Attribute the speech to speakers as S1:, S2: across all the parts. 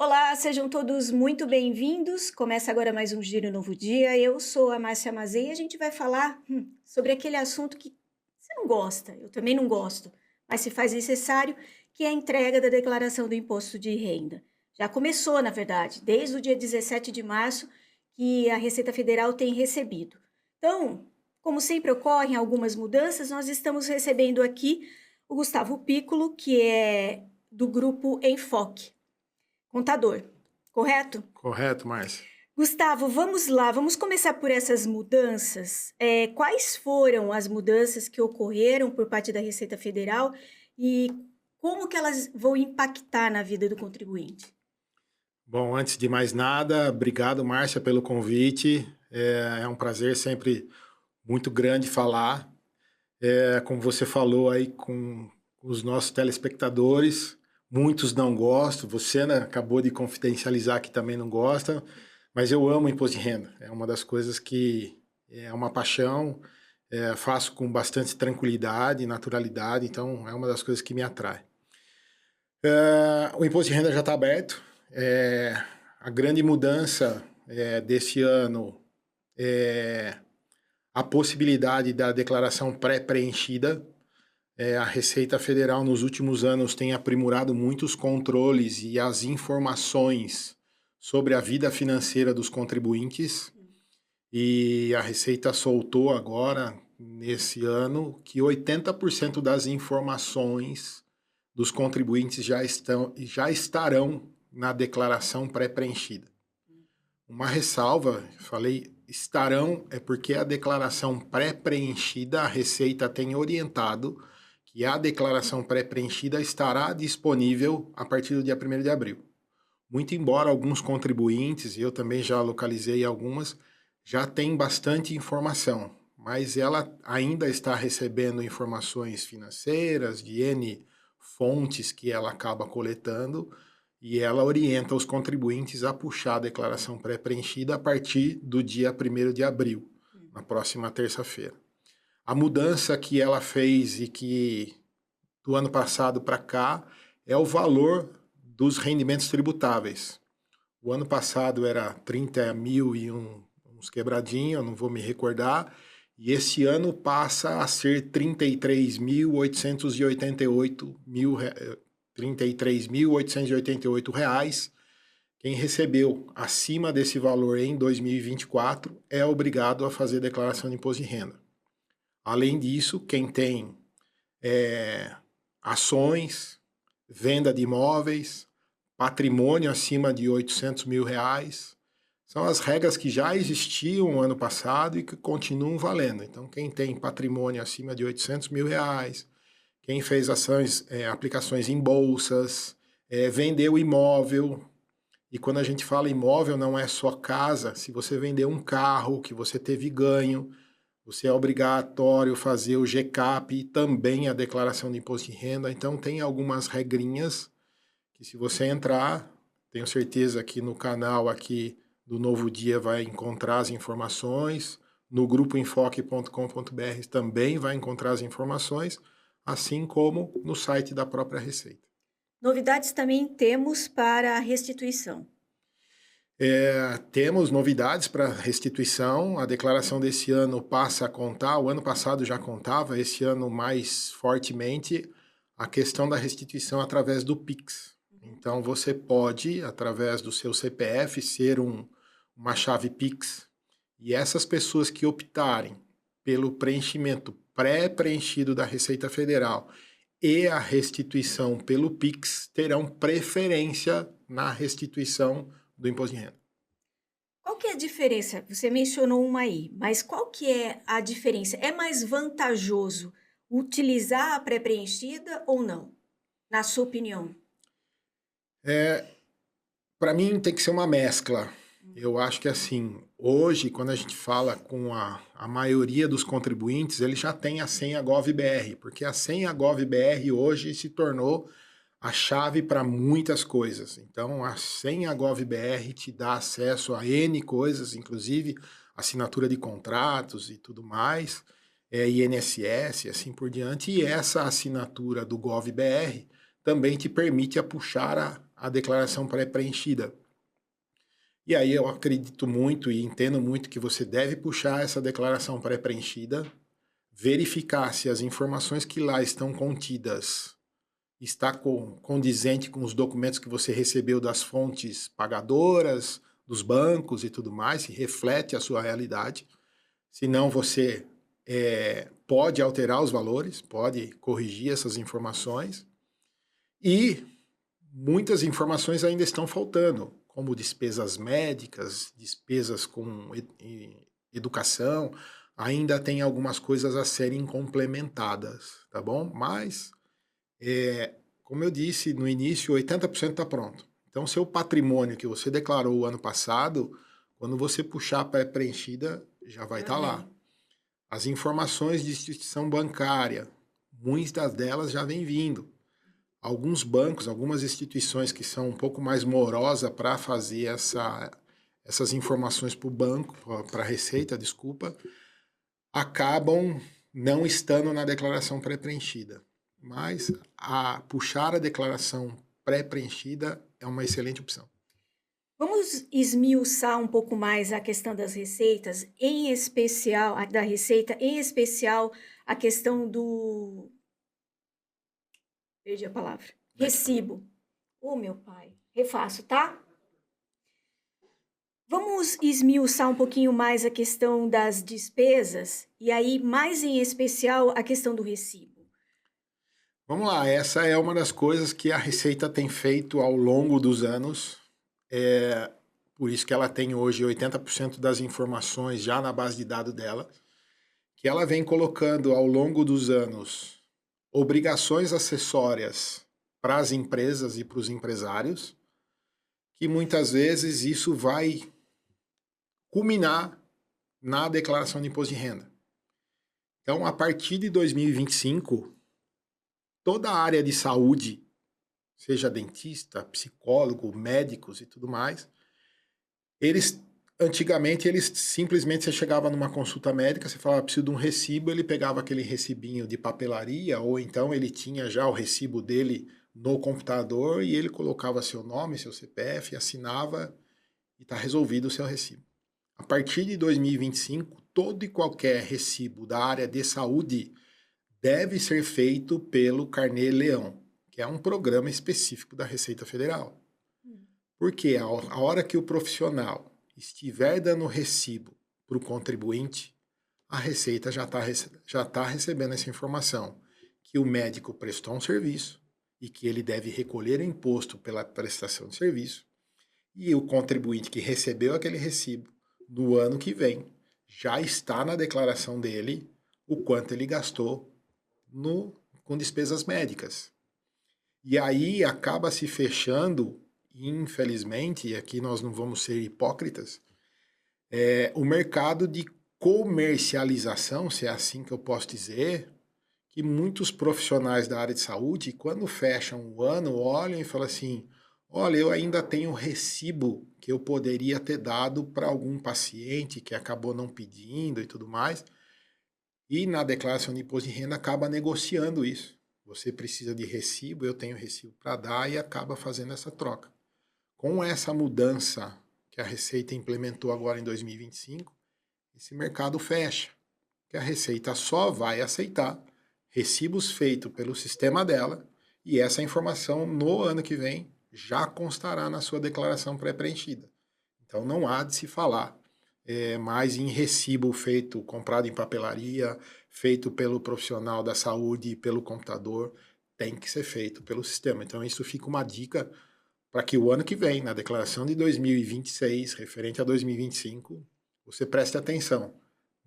S1: Olá, sejam todos muito bem-vindos. Começa agora mais um Giro Novo Dia. Eu sou a Márcia Mazei e a gente vai falar sobre aquele assunto que você não gosta, eu também não gosto, mas se faz necessário, que é a entrega da declaração do imposto de renda. Já começou, na verdade, desde o dia 17 de março que a Receita Federal tem recebido. Então, como sempre ocorrem algumas mudanças, nós estamos recebendo aqui o Gustavo Piccolo, que é do grupo Enfoque. Contador, correto?
S2: Correto, Márcia.
S1: Gustavo, vamos lá, vamos começar por essas mudanças. Quais foram as mudanças que ocorreram por parte da Receita Federal e como que elas vão impactar na vida do contribuinte?
S2: Bom, antes de mais nada, obrigado, Márcia, pelo convite. É um prazer sempre muito grande falar. Como você falou aí com os nossos telespectadores, muitos não gostam. Você, né, acabou de confidencializar que também não gosta, mas eu amo imposto de renda. É uma das coisas que é uma paixão. Faço com bastante tranquilidade e naturalidade, então é uma das coisas que me atrai. O imposto de renda já está aberto. A grande mudança desse ano é a possibilidade da declaração pré-preenchida. A Receita Federal nos últimos anos tem aprimorado muitos controles e as informações sobre a vida financeira dos contribuintes. E a Receita soltou agora, nesse ano, que 80% das informações dos contribuintes já estarão na declaração pré-preenchida. Uma ressalva, falei estarão, é porque a declaração pré-preenchida, a Receita tem orientado que a declaração pré-preenchida estará disponível a partir do dia 1º de abril. Muito embora alguns contribuintes, e eu também já localizei algumas, já tem bastante informação, mas ela ainda está recebendo informações financeiras de N fontes que ela acaba coletando, e ela orienta os contribuintes a puxar a declaração pré-preenchida a partir do dia 1º de abril, na próxima terça-feira. A mudança que ela fez e que do ano passado para cá é o valor dos rendimentos tributáveis. O ano passado era 30 mil e uns quebradinhos, eu não vou me recordar, e esse ano passa a ser 33.888 reais. Quem recebeu acima desse valor em 2024 é obrigado a fazer declaração de imposto de renda. Além disso, quem tem ações, venda de imóveis, patrimônio acima de 800 mil reais, são as regras que já existiam no ano passado e que continuam valendo. Então, quem tem patrimônio acima de 800 mil reais, quem fez aplicações em bolsas, vendeu imóvel, e quando a gente fala imóvel, não é só casa. Se você vendeu um carro que você teve ganho, você é obrigatório fazer o GCAP e também a declaração de imposto de renda. Então, tem algumas regrinhas que, se você entrar, tenho certeza que no canal aqui do Novo Dia vai encontrar as informações. No grupo enfoque.com.br também vai encontrar as informações, assim como no site da própria Receita.
S1: Novidades também temos para a restituição.
S2: Temos novidades para restituição. A declaração desse ano passa a contar, o ano passado já contava, esse ano mais fortemente, a questão da restituição através do Pix. Então, você pode, através do seu CPF, ser uma chave Pix. E essas pessoas que optarem pelo preenchimento pré-preenchido da Receita Federal e a restituição pelo Pix terão preferência na restituição do imposto de renda.
S1: Qual que é a diferença? Você mencionou uma aí, mas qual que é a diferença? É mais vantajoso utilizar a pré-preenchida ou não? Na sua opinião?
S2: Para mim tem que ser uma mescla. Eu acho que assim, hoje, quando a gente fala com a maioria dos contribuintes, ele já tem a senha GovBR, porque a senha GovBR hoje se tornou a chave para muitas coisas. Então, a senha GovBR te dá acesso a N coisas, inclusive assinatura de contratos e tudo mais, INSS e assim por diante. E essa assinatura do GovBR também te permite puxar a declaração pré-preenchida. E aí eu acredito muito e entendo muito que você deve puxar essa declaração pré-preenchida, verificar se as informações que lá estão contidas está condizente com os documentos que você recebeu das fontes pagadoras, dos bancos e tudo mais, se reflete a sua realidade. Senão você pode alterar os valores, pode corrigir essas informações. E muitas informações ainda estão faltando, como despesas médicas, despesas com educação, ainda tem algumas coisas a serem complementadas, tá bom? Mas, como eu disse no início, 80% está pronto. Então, seu patrimônio que você declarou o ano passado, quando você puxar a pré-preenchida, já vai estar lá. As informações de instituição bancária, muitas delas já vêm vindo. Alguns bancos, algumas instituições que são um pouco mais morosas para fazer essas informações para o banco, para a Receita, desculpa, acabam não estando na declaração pré-preenchida. Mas puxar a declaração pré-preenchida é uma excelente opção.
S1: Vamos esmiuçar um pouco mais a questão das receitas, em especial, da receita, em especial a questão do... Perdi a palavra. Recibo. Oh, meu pai. Refaço, tá? Vamos esmiuçar um pouquinho mais a questão das despesas e aí, mais em especial, a questão do recibo.
S2: Vamos lá, essa é uma das coisas que a Receita tem feito ao longo dos anos. Por isso que ela tem hoje 80% das informações já na base de dados dela, que ela vem colocando ao longo dos anos obrigações acessórias para as empresas e para os empresários, que muitas vezes isso vai culminar na declaração de imposto de renda. Então, a partir de 2025, toda a área de saúde, seja dentista, psicólogo, médicos e tudo mais, antigamente, simplesmente você chegava numa consulta médica, você falava, preciso de um recibo, ele pegava aquele recibinho de papelaria, ou então ele tinha já o recibo dele no computador e ele colocava seu nome, seu CPF, assinava e está resolvido o seu recibo. A partir de 2025, todo e qualquer recibo da área de saúde deve ser feito pelo Carnê Leão, que é um programa específico da Receita Federal. Porque a hora que o profissional estiver dando recibo para o contribuinte, a Receita já tá recebendo essa informação, que o médico prestou um serviço e que ele deve recolher o imposto pela prestação de serviço, e o contribuinte que recebeu aquele recibo, no ano que vem, já está na declaração dele o quanto ele gastou com despesas médicas. E aí acaba se fechando, infelizmente, e aqui nós não vamos ser hipócritas, o mercado de comercialização, se é assim que eu posso dizer, que muitos profissionais da área de saúde, quando fecham o ano, olham e falam assim, olha, eu ainda tenho recibo que eu poderia ter dado para algum paciente que acabou não pedindo e tudo mais, e na declaração de imposto de renda acaba negociando isso. Você precisa de recibo, eu tenho recibo para dar e acaba fazendo essa troca. Com essa mudança que a Receita implementou agora em 2025, esse mercado fecha, que a Receita só vai aceitar recibos feitos pelo sistema dela e essa informação no ano que vem já constará na sua declaração pré-preenchida. Então não há de se falar mais em recibo comprado em papelaria, feito pelo profissional da saúde e pelo computador, tem que ser feito pelo sistema. Então isso fica uma dica para que o ano que vem, na declaração de 2026, referente a 2025, você preste atenção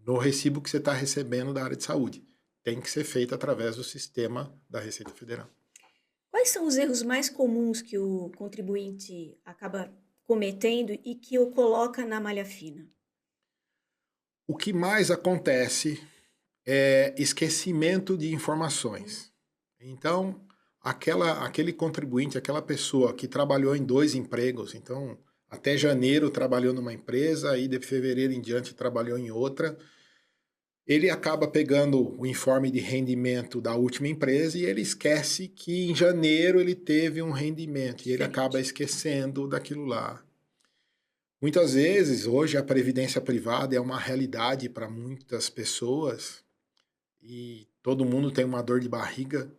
S2: no recibo que você está recebendo da área de saúde. Tem que ser feito através do sistema da Receita Federal.
S1: Quais são os erros mais comuns que o contribuinte acaba cometendo e que o coloca na malha fina?
S2: O que mais acontece é esquecimento de informações. Então, aquele contribuinte, aquela pessoa que trabalhou em 2 empregos, então até janeiro trabalhou numa empresa, aí de fevereiro em diante trabalhou em outra, ele acaba pegando o informe de rendimento da última empresa e ele esquece que em janeiro ele teve um rendimento e ele acaba
S1: Diferente.
S2: esquecendo daquilo lá. Muitas vezes, hoje, a previdência privada é uma realidade para muitas pessoas e todo mundo tem uma dor de barriga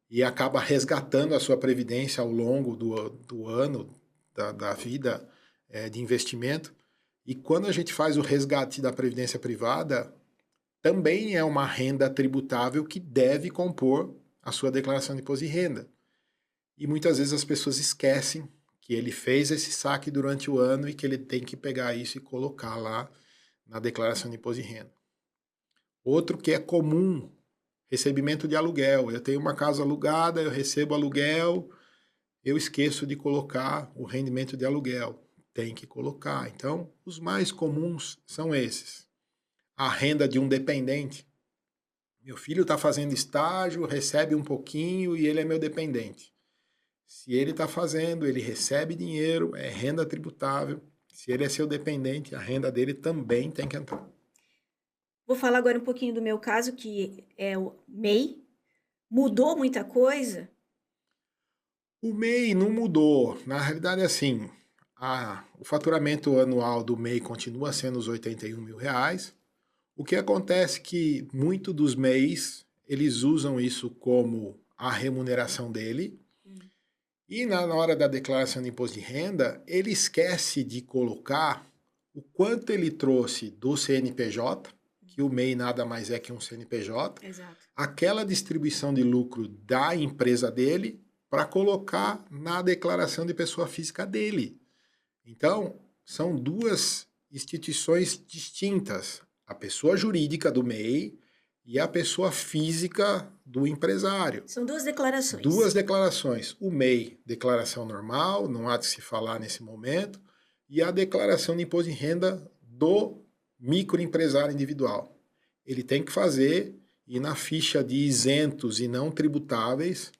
S2: e acaba resgatando a sua previdência ao longo do ano, da vida de investimento. E quando a gente faz o resgate da previdência privada, também é uma renda tributável que deve compor a sua declaração de imposto de renda. E muitas vezes as pessoas esquecem que ele fez esse saque durante o ano e que ele tem que pegar isso e colocar lá na declaração de imposto de renda. Outro que é comum, recebimento de aluguel. Eu tenho uma casa alugada, eu recebo aluguel, eu esqueço de colocar o rendimento de aluguel. Tem que colocar. Então, os mais comuns são esses. A renda de um dependente. Meu filho está fazendo estágio, recebe um pouquinho e ele é meu dependente. Se ele está fazendo, ele recebe dinheiro, é renda tributável. Se ele é seu dependente, a renda dele também tem que entrar.
S1: Vou falar agora um pouquinho do meu caso, que é o MEI. Mudou muita coisa?
S2: O MEI não mudou. Na realidade, é assim, o faturamento anual do MEI continua sendo os R$ 81.000. O que acontece é que muitos dos MEIs, eles usam isso como a remuneração dele. E na hora da declaração de imposto de renda, ele esquece de colocar o quanto ele trouxe do CNPJ, que o MEI nada mais é que um CNPJ,
S1: Exato.
S2: aquela distribuição de lucro da empresa dele para colocar na declaração de pessoa física dele. Então, são duas instituições distintas. A pessoa jurídica do MEI e a pessoa física do empresário.
S1: São duas declarações.
S2: Duas declarações. O MEI, declaração normal, não há de se falar nesse momento, e a declaração de imposto de renda do microempresário individual. Ele tem que fazer, e na ficha de isentos e não tributáveis,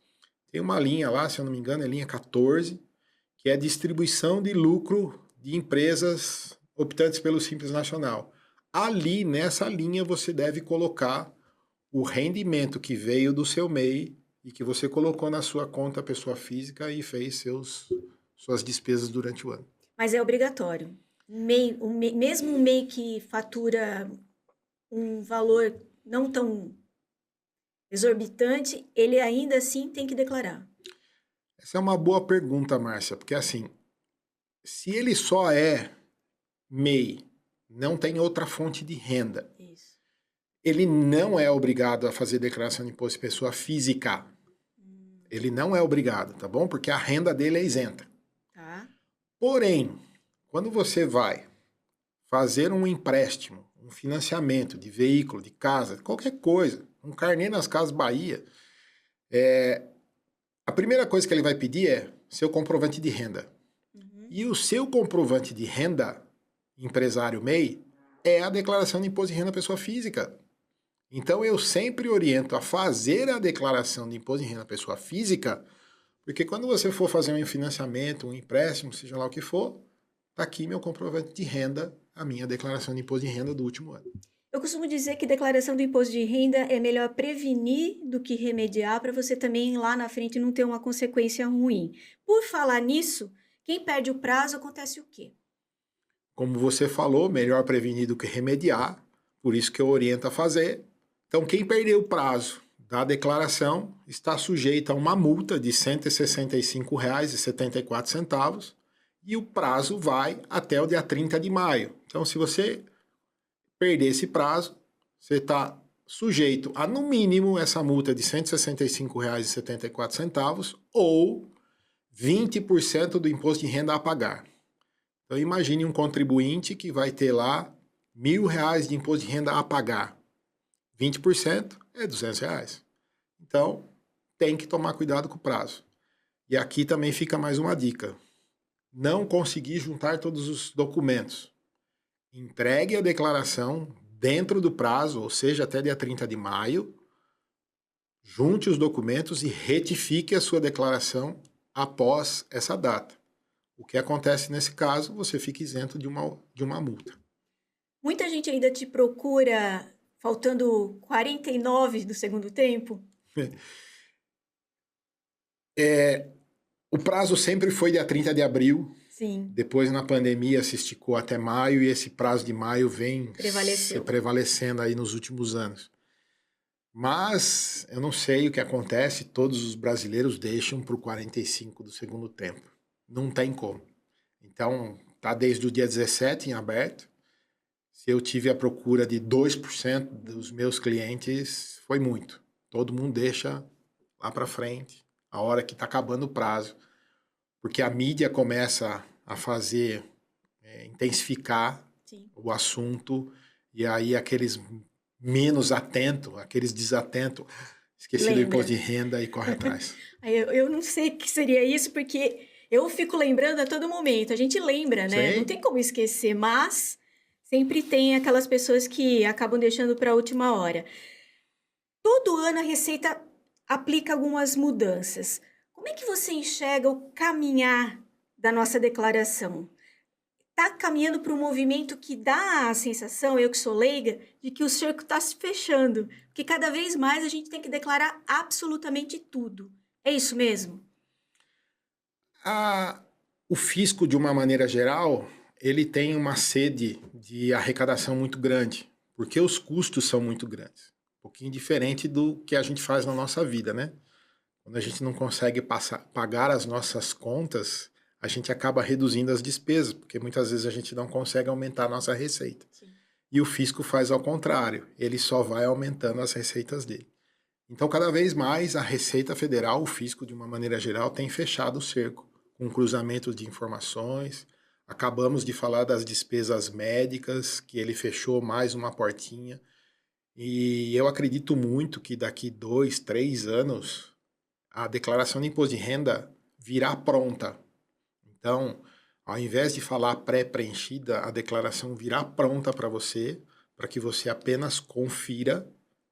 S2: tem uma linha lá, se eu não me engano, é linha 14, que é a distribuição de lucro de empresas optantes pelo Simples Nacional. Ali, nessa linha, você deve colocar o rendimento que veio do seu MEI e que você colocou na sua conta pessoa física e fez suas despesas durante o ano.
S1: Mas é obrigatório. Mesmo o MEI que fatura um valor não tão exorbitante, ele ainda assim tem que declarar.
S2: Essa é uma boa pergunta, Márcia, porque assim, se ele só é MEI, não tem outra fonte de renda,
S1: Isso.
S2: ele não é obrigado a fazer declaração de imposto de pessoa física. Ele não é obrigado, tá bom? Porque a renda dele é isenta.
S1: Tá.
S2: Porém, quando você vai fazer um empréstimo, um financiamento de veículo, de casa, qualquer coisa, um carnê nas Casas Bahia, a primeira coisa que ele vai pedir é seu comprovante de renda. E o seu comprovante de renda, empresário MEI, é a declaração de imposto de renda pessoa física. Então eu sempre oriento a fazer a declaração de imposto de renda pessoa física, porque quando você for fazer um financiamento, um empréstimo, seja lá o que for, está aqui meu comprovante de renda, a minha declaração de imposto de renda do último ano.
S1: Eu costumo dizer que declaração do imposto de renda é melhor prevenir do que remediar para você também lá na frente não ter uma consequência ruim. Por falar nisso, quem perde o prazo acontece o quê?
S2: Como você falou, melhor prevenir do que remediar, por isso que eu oriento a fazer. Então, quem perdeu o prazo da declaração está sujeito a uma multa de R$ 165,74 e o prazo vai até o dia 30 de maio. Então, se você perder esse prazo, você está sujeito a, no mínimo, essa multa de R$ 165,74 ou 20% do imposto de renda a pagar. Então, imagine um contribuinte que vai ter lá R$ 1.000 de imposto de renda a pagar. 20% é R$ 200. Então, tem que tomar cuidado com o prazo. E aqui também fica mais uma dica. Não conseguir juntar todos os documentos. Entregue a declaração dentro do prazo, ou seja, até dia 30 de maio. Junte os documentos e retifique a sua declaração após essa data. O que acontece nesse caso, você fica isento de uma multa.
S1: Muita gente ainda te procura faltando 49 do segundo tempo?
S2: O prazo sempre foi dia 30 de abril.
S1: Sim,
S2: Depois, na pandemia, se esticou até maio, e esse prazo de maio vem se
S1: prevaleceu.
S2: prevalecendo aí nos últimos anos. Mas eu não sei o que acontece, todos os brasileiros deixam para o 45 do segundo tempo. Não tem como. Então, tá desde o dia 17 em aberto. Se eu tive a procura de 2% dos meus clientes, foi muito. Todo mundo deixa lá para frente, a hora que está acabando o prazo. Porque a mídia começa a fazer, intensificar
S1: Sim.
S2: o assunto, e aí aqueles menos atentos, aqueles desatentos, esqueci do imposto de renda e corre atrás.
S1: Eu não sei o que seria isso, porque eu fico lembrando a todo momento. A gente lembra, né? Não
S2: Sei?
S1: tem como esquecer, mas sempre tem aquelas pessoas que acabam deixando para a última hora. Todo ano a Receita aplica algumas mudanças. Como é que você enxerga o caminhar da nossa declaração? Está caminhando para um movimento que dá a sensação, eu que sou leiga, de que o cerco está se fechando. Porque cada vez mais a gente tem que declarar absolutamente tudo. É isso mesmo?
S2: O fisco, de uma maneira geral, ele tem uma sede de arrecadação muito grande, porque os custos são muito grandes. Um pouquinho diferente do que a gente faz na nossa vida, né? Quando a gente não consegue pagar as nossas contas, a gente acaba reduzindo as despesas, porque muitas vezes a gente não consegue aumentar a nossa receita.
S1: Sim.
S2: E o fisco faz ao contrário, ele só vai aumentando as receitas dele. Então, cada vez mais, a Receita Federal, o fisco, de uma maneira geral, tem fechado o cerco, com cruzamento de informações. Acabamos de falar das despesas médicas, que ele fechou mais uma portinha. E eu acredito muito que daqui 2, 3 anos, a declaração de imposto de renda virá pronta. Então, ao invés de falar pré-preenchida, a declaração virá pronta para que você apenas confira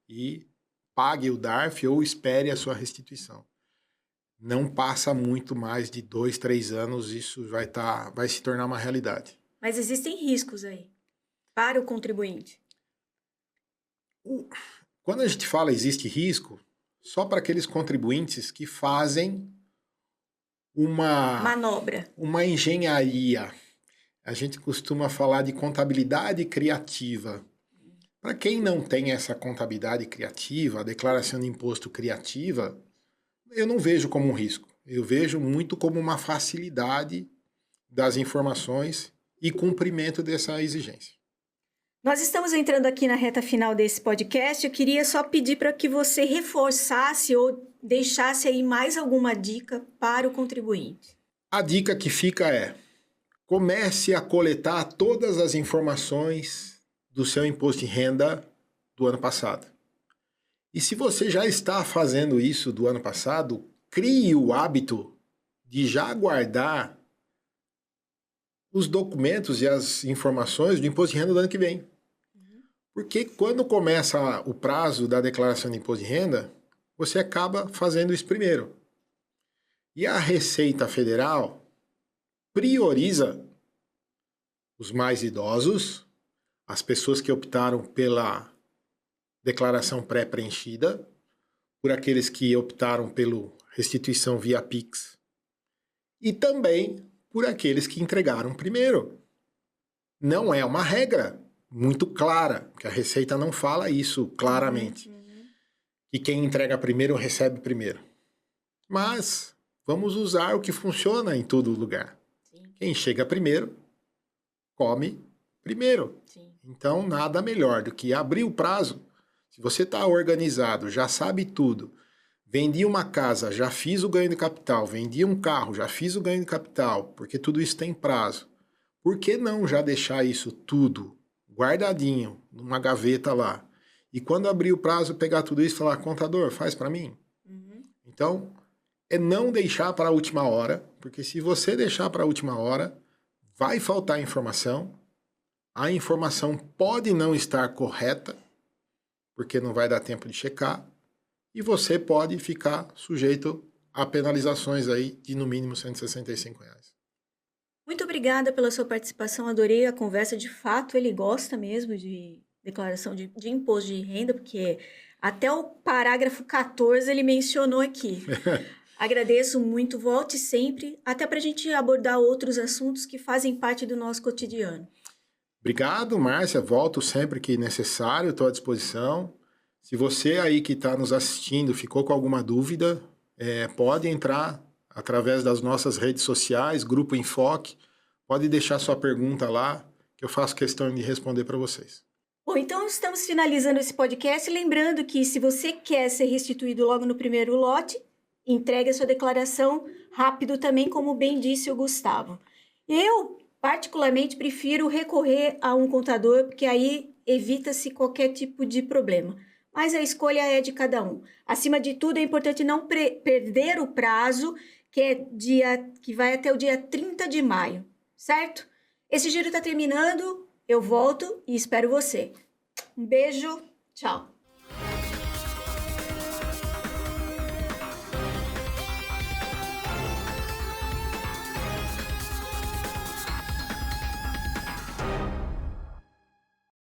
S2: e pague o DARF ou espere a sua restituição. Não passa muito mais de 2, 3 anos, isso vai se tornar uma realidade.
S1: Mas existem riscos aí para o contribuinte.
S2: Quando a gente fala existe risco, só para aqueles contribuintes que fazem
S1: Manobra.
S2: uma engenharia. A gente costuma falar de contabilidade criativa. Para quem não tem essa contabilidade criativa, a declaração de imposto criativa, eu não vejo como um risco. Eu vejo muito como uma facilidade das informações e cumprimento dessa exigência.
S1: Nós estamos entrando aqui na reta final desse podcast. Eu queria só pedir para que você reforçasse ou deixasse aí mais alguma dica para o contribuinte.
S2: A dica que fica é: comece a coletar todas as informações do seu imposto de renda do ano passado. E se você já está fazendo isso do ano passado, crie o hábito de já guardar os documentos e as informações do imposto de renda do ano que vem. Porque quando começa o prazo da declaração de imposto de renda, você acaba fazendo isso primeiro. E a Receita Federal prioriza os mais idosos, as pessoas que optaram pela declaração pré-preenchida, por aqueles que optaram pela restituição via Pix e também por aqueles que entregaram primeiro. Não é uma regra muito clara, porque a Receita não fala isso claramente, que quem entrega primeiro recebe primeiro. Mas vamos usar o que funciona em todo lugar.
S1: Sim.
S2: Quem chega primeiro, come primeiro.
S1: Sim.
S2: Então, nada melhor do que abrir o prazo. Se você está organizado, já sabe tudo, vendi uma casa, já fiz o ganho de capital, vendi um carro, já fiz o ganho de capital, porque tudo isso tem prazo. Por que não já deixar isso tudo guardadinho numa gaveta lá? E quando abrir o prazo, pegar tudo isso e falar: contador, faz para mim? Então, é não deixar para a última hora, porque se você deixar para a última hora, vai faltar informação, a informação pode não estar correta, porque não vai dar tempo de checar, e você pode ficar sujeito a penalizações aí de no mínimo R$165.
S1: Muito obrigada pela sua participação, adorei a conversa, de fato ele gosta mesmo de declaração de imposto de renda, porque até o parágrafo 14 ele mencionou aqui. Agradeço muito, volte sempre, até para a gente abordar outros assuntos que fazem parte do nosso cotidiano.
S2: Obrigado, Márcia. Volto sempre que necessário, estou à disposição. Se você aí que está nos assistindo ficou com alguma dúvida, pode entrar através das nossas redes sociais, Grupo Enfoque. Pode deixar sua pergunta lá, que eu faço questão de responder para vocês.
S1: Bom, então estamos finalizando esse podcast. Lembrando que se você quer ser restituído logo no primeiro lote, entregue a sua declaração rápido também, como bem disse o Gustavo. Eu, particularmente, prefiro recorrer a um contador, porque aí evita-se qualquer tipo de problema. Mas a escolha é de cada um. Acima de tudo, é importante não perder o prazo, que vai até o dia 30 de maio, certo? Esse giro está terminando, eu volto e espero você. Um beijo, tchau!